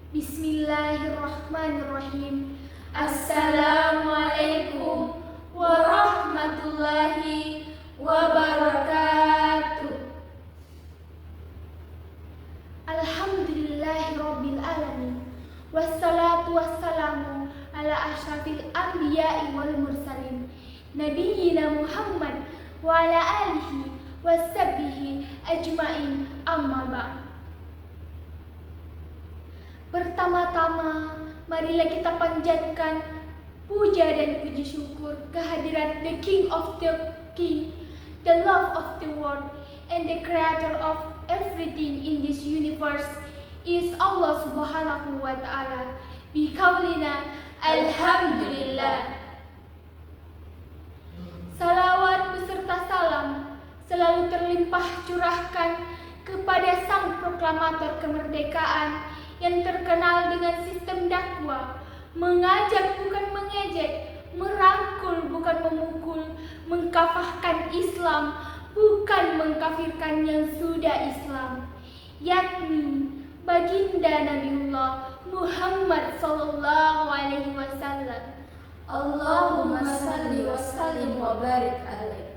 Bismillahirrahmanirrahim. Assalamualaikum warahmatullahi wabarakatuh. Alhamdulillahirabbil alamin. Wassalatu wassalamu ala asyrafil anbiya'i wal mursalin. Nabiyyina Muhammad wa ala alihi washabbihi ajmain, amma ba'd. Pertama-tama, marilah kita panjatkan puja dan puji syukur kehadirat the King of the King, the love of the world, and the creator of everything in this universe is Allah Subhanahu wa Ta'ala. Biqaulina Alhamdulillah. Salawat beserta salam selalu terlimpah curahkan kepada sang proklamator kemerdekaan yang terkenal dengan sistem dakwah, mengajak bukan mengejek, merangkul bukan memukul, mengkafahkan Islam bukan mengkafirkan yang sudah Islam, yakni baginda Nabiullah Muhammad sallallahu alaihi wasallam. Allahumma salli wa sallim wa barik alaih.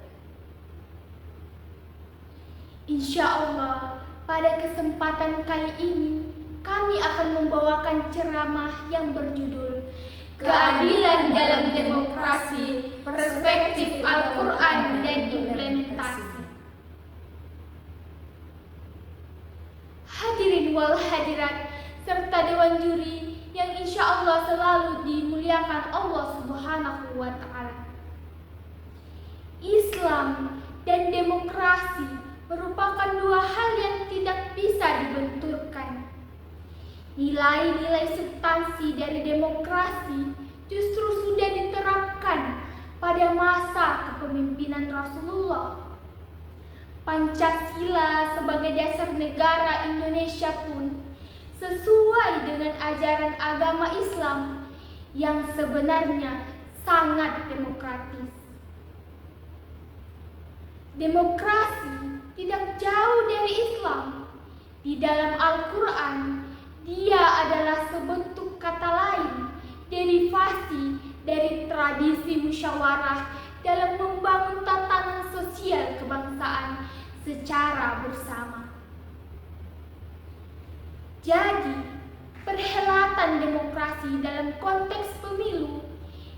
Insyaallah, pada kesempatan kali ini kami akan membawakan ceramah yang berjudul Keadilan dalam Demokrasi, Perspektif Al-Quran dan Implementasi. Hadirin wal hadirat serta dewan juri yang insya Allah selalu dimuliakan Allah Subhanahu wa Ta'ala. Islam dan demokrasi merupakan dua hal yang tidak bisa dibenturkan. Nilai-nilai substansi dari demokrasi justru sudah diterapkan pada masa kepemimpinan Rasulullah. Pancasila sebagai dasar negara Indonesia pun sesuai dengan ajaran agama Islam yang sebenarnya sangat demokratis. Demokrasi tidak jauh dari Islam. Di dalam Al-Quran, dia adalah sebentuk kata lain, derivasi dari tradisi musyawarah dalam membangun tatanan sosial kebangsaan secara bersama. Jadi, perhelatan demokrasi dalam konteks pemilu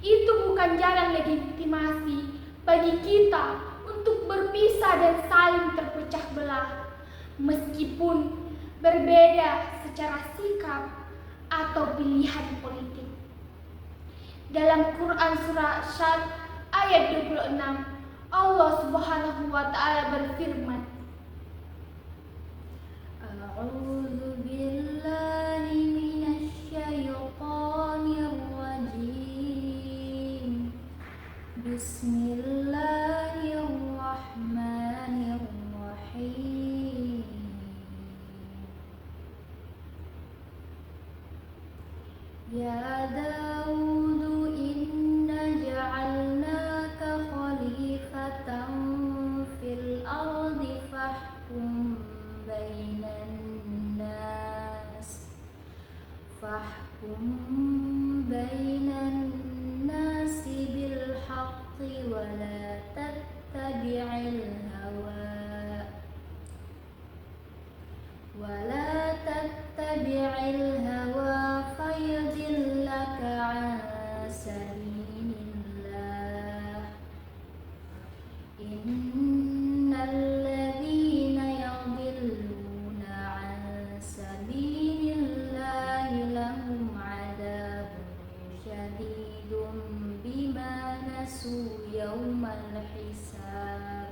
itu bukan jalan legitimasi bagi kita untuk berpisah dan saling terpecah belah, meskipun berbeda secara sikap atau pilihan politik. Dalam Quran surah Syad ayat 26, Allah Subhanahu wa Ta'ala berfirman, A'udzu billahi minasy syaithanir rajim. Bismillahirrahmanirrahim. Ya Daud, inna ja'alnaka khalifatan fil ardi fahkum bainan nasi bil haqqi wa la tattabi'il hawa fayudillaka an sabilillah. Innal ladzina yadhilluna an sabilillahi lahum 'adzabun syadidun bima nasu yaumal hisab.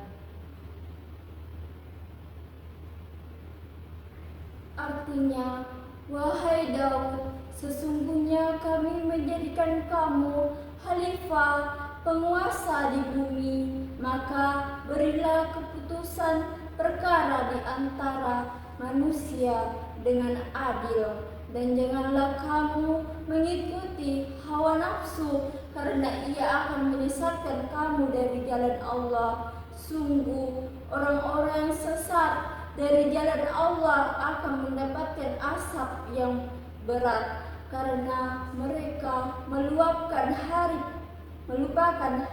Artinya, wahai Daud, sesungguhnya kami menjadikan kamu khalifah, penguasa di bumi, maka berilah keputusan perkara di antara manusia dengan adil, dan janganlah kamu mengikuti hawa nafsu, karena ia akan menyesatkan kamu dari jalan Allah. Sungguh, orang-orang sesat dari jalan Allah akan mendapatkan asap yang berat karena mereka melupakan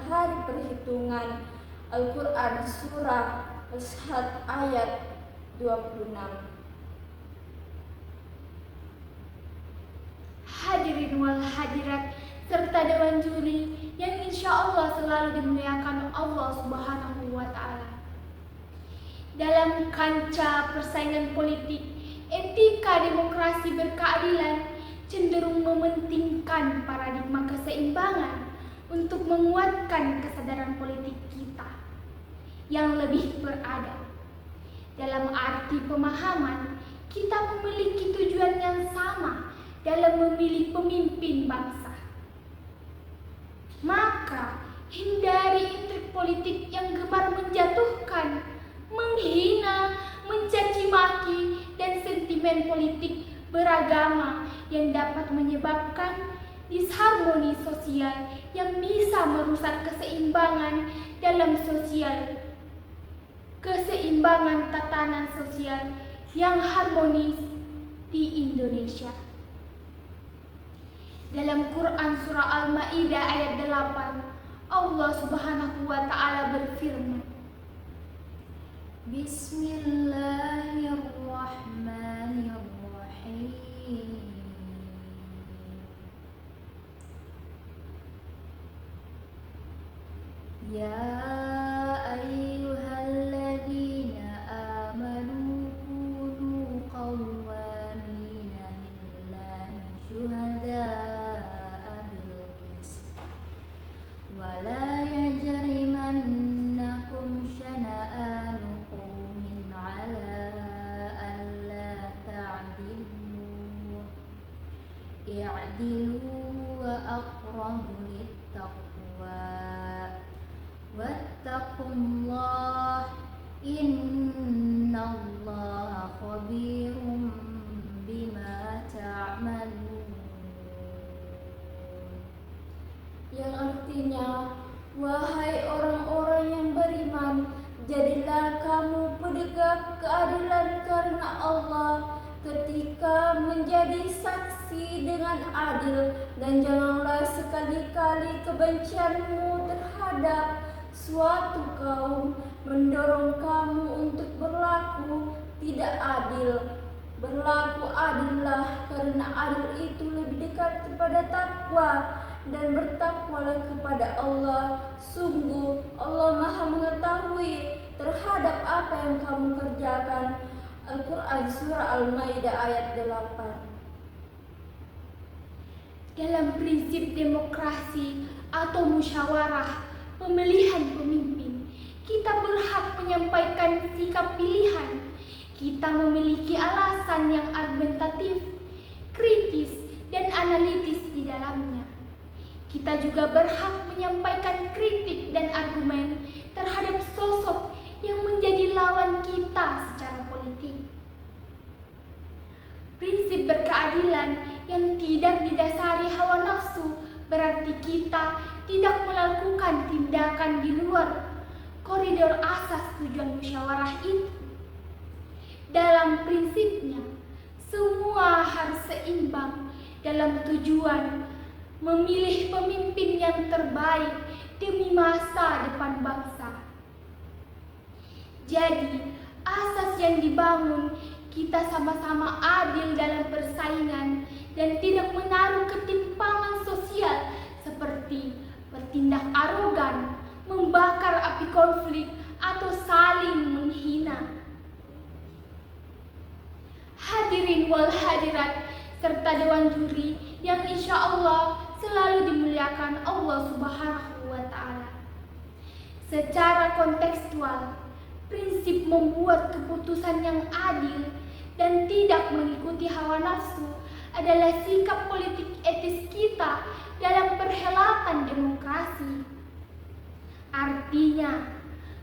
hari perhitungan. Al-Quran Surah As-Sad ayat 26. Hadirin wal hadirat serta dewan juri yang insya Allah selalu dimuliakan Allah Subhanahu wa Ta'ala. Dalam kancah persaingan politik, etika demokrasi berkeadilan cenderung mementingkan paradigma keseimbangan untuk menguatkan kesadaran politik kita yang lebih beradab. Dalam arti pemahaman, kita memiliki tujuan yang sama dalam memilih pemimpin bangsa. Maka, hindari intrik politik yang gemar menjatuhkan, menghina, mencaci maki, dan sentimen politik beragama yang dapat menyebabkan disharmoni sosial yang bisa merusak keseimbangan tatanan sosial yang harmonis di Indonesia. Dalam Quran Surah Al-Ma'idah ayat 8, Allah Subhanahu wa Ta'ala berfirman, Bismillahirrahmanirrahim. Ya ayyuhalladzina amanu kunu qawwamina lillahi syuhada'a bil qist wa la yajrimannakum syana'anu qaumin 'ala alla ta'dilu i'dilu wa aqrabu littaqwa wattaqullah innallaha khabirum bima ta'malun. Yang artinya, wahai orang-orang yang beriman, jadilah kamu penegak keadilan karena Allah ketika menjadi saksi dengan adil, dan janganlah sekali-kali kebencianmu terhadap suatu kaum mendorong kamu untuk berlaku tidak adil. Berlaku adillah karena adil itu lebih dekat kepada takwa, dan bertakwalah kepada Allah. Sungguh Allah Maha mengetahui terhadap apa yang kamu kerjakan. Al-Quran Surah Al-Ma'idah ayat 8. Dalam prinsip demokrasi atau musyawarah pemilihan pemimpin, kita berhak menyampaikan sikap pilihan. Kita memiliki alasan yang argumentatif, kritis, dan analitis di dalamnya. Kita juga berhak menyampaikan kritik dan argumen terhadap sosok yang menjadi lawan kita secara politik. Prinsip berkeadilan yang tidak didasari hawa nafsu berarti kita tidak melakukan tindakan di luar koridor asas tujuan musyawarah itu. Dalam prinsipnya, semua harus seimbang dalam tujuan memilih pemimpin yang terbaik demi masa depan bangsa. Jadi, asas yang dibangun kita sama-sama adil dalam persaingan dan tidak menaruh ketimpangan sosial seperti bertindak arogan, membakar api konflik, atau saling menghina. Hadirin wal hadirat serta dewan juri yang insya Allah selalu dimuliakan Allah Subhanahu wa Ta'ala. Secara kontekstual, prinsip membuat keputusan yang adil dan tidak mengikuti hawa nafsu adalah sikap politik etis kita dalam perhelatan demokrasi. Artinya,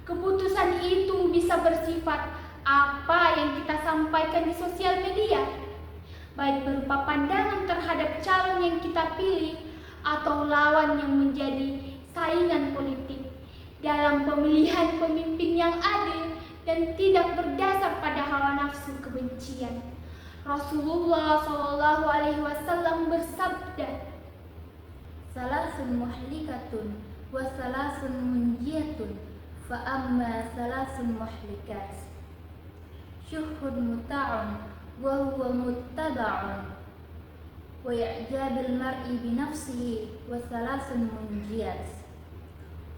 keputusan itu bisa bersifat apa yang kita sampaikan di sosial media, baik berupa pandangan terhadap calon yang kita pilih atau lawan yang menjadi saingan politik dalam pemilihan pemimpin yang adil dan tidak berdasar pada hawa nafsu kebencian. Rasulullah Shallallahu Alaihi Wasallam bersabda, Salasun muhlikatun wa salasun munjiyatun fa amma salasun muhlikat syuhud muta'un wa huwa muttaba'un wa ya'jabil mar'i bi nafsihi wa salasun munjiyat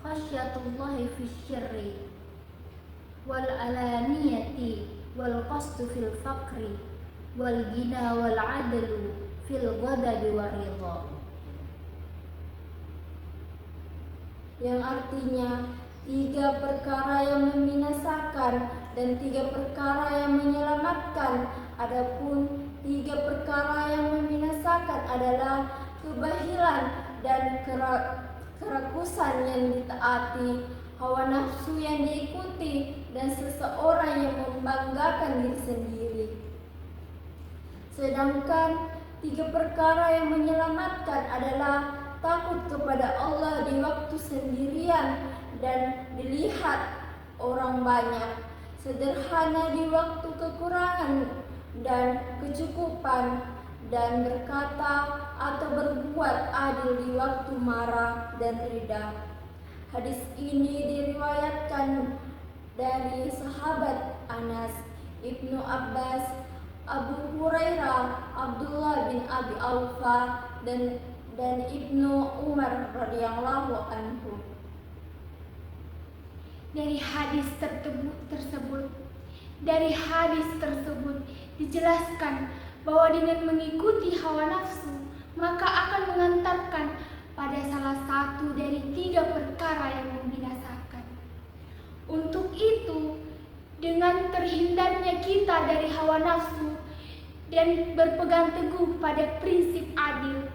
khasyatullahi fi syirri wal alaniyati wal qasdu fil faqri wal gina wal adlu fil ghadabi war ridha. Yang artinya 3 perkara yang membinasakan dan 3 perkara yang menyelamatkan. Adapun 3 perkara yang membinasakan adalah kebahilan dan kerakusan yang ditaati, hawa nafsu yang diikuti, dan seseorang yang membanggakan diri sendiri. Sedangkan 3 perkara yang menyelamatkan adalah takut kepada Allah di waktu sendirian dan dilihat orang banyak, sederhana di waktu kekurangan dan kecukupan, dan berkata atau berbuat adil di waktu marah dan ridha. Hadis ini diriwayatkan dari sahabat Anas, Ibnu Abbas, Abu Hurairah, Abdullah bin Abi Aufa, dan Ibnu Umar radhiyallahu anhu. Dari hadis tersebut dijelaskan bahwa dengan mengikuti hawa nafsu maka akan mengantarkan pada salah satu dari 3 perkara yang membinasakan. Untuk itu, dengan terhindarnya kita dari hawa nafsu dan berpegang teguh pada prinsip adil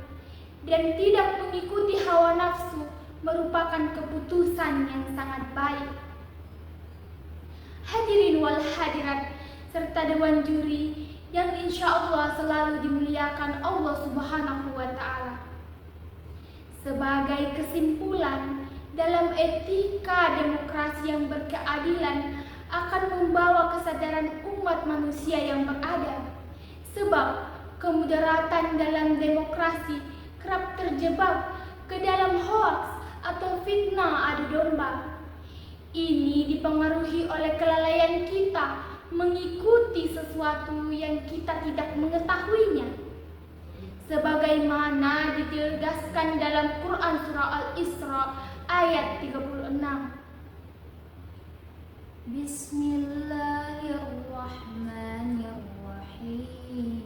dan tidak mengikuti hawa nafsu merupakan keputusan yang sangat baik. Hadirin wal hadirat serta dewan juri yang insya Allah selalu dimuliakan Allah Subhanahu wa Ta'ala. Sebagai kesimpulan, dalam etika demokrasi yang berkeadilan akan membawa kesadaran umat manusia yang beradab, sebab kemudaratan dalam demokrasi kerap terjebak ke dalam hoaks atau fitnah adu domba. Ini dipengaruhi oleh kelalaian kita mengikuti sesuatu yang kita tidak mengetahuinya. Sebagaimana ditegaskan dalam Quran surah Al-Isra ayat 36. Bismillahirrahmanirrahim.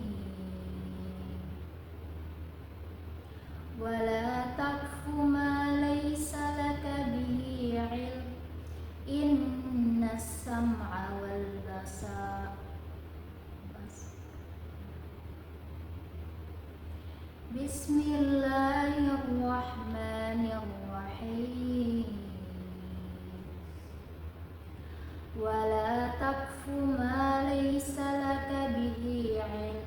Wala takfu ma laysa laka bihi ilm. Inna sam'a wal basar. Bismillahirrahmanirrahim. Wala takfu ma laysa laka bihi ilm.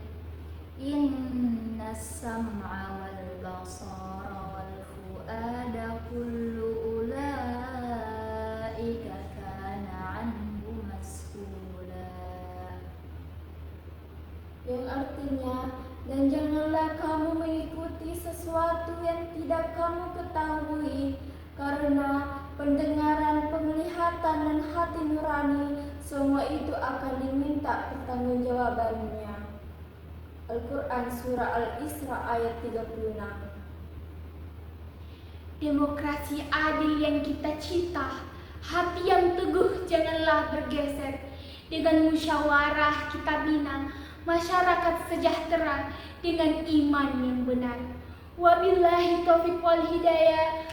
Inna sam'a wal basara wal fuada kullu ulaika kana anhu mas'ula. Yang artinya, dan janganlah kamu mengikuti sesuatu yang tidak kamu ketahui, karena pendengaran, penglihatan, dan hati nurani semua itu akan diminta pertanggungjawabannya. Al-Quran surah Al-Isra ayat 36. Demokrasi adil yang kita cita, hati yang teguh janganlah bergeser. Dengan musyawarah kita bina masyarakat sejahtera dengan iman yang benar. Wabillahi taufiq wal hidayah.